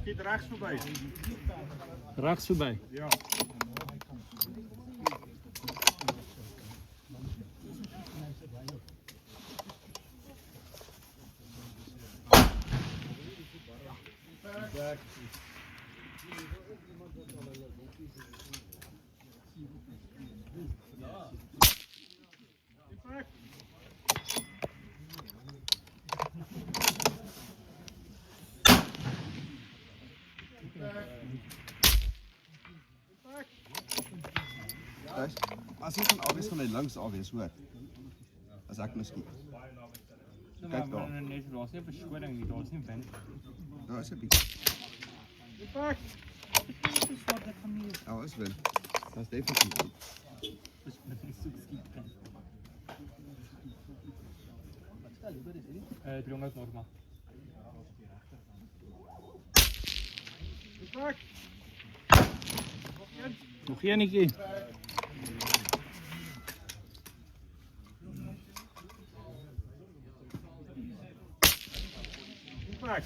Geht rechts vorbei. Rechts vorbei. Ja. Als ik van afwees van de langs afwees, hoor. Als ik misschien. Kijk daar. Nee, dat is niet verschoning, dat is niet ben. Daar is een beetje. Pak. Ja, is wel. Dat is definitief. Dat is niet zo geschikt. 300 norma. Pak. Nog één keer. Pak.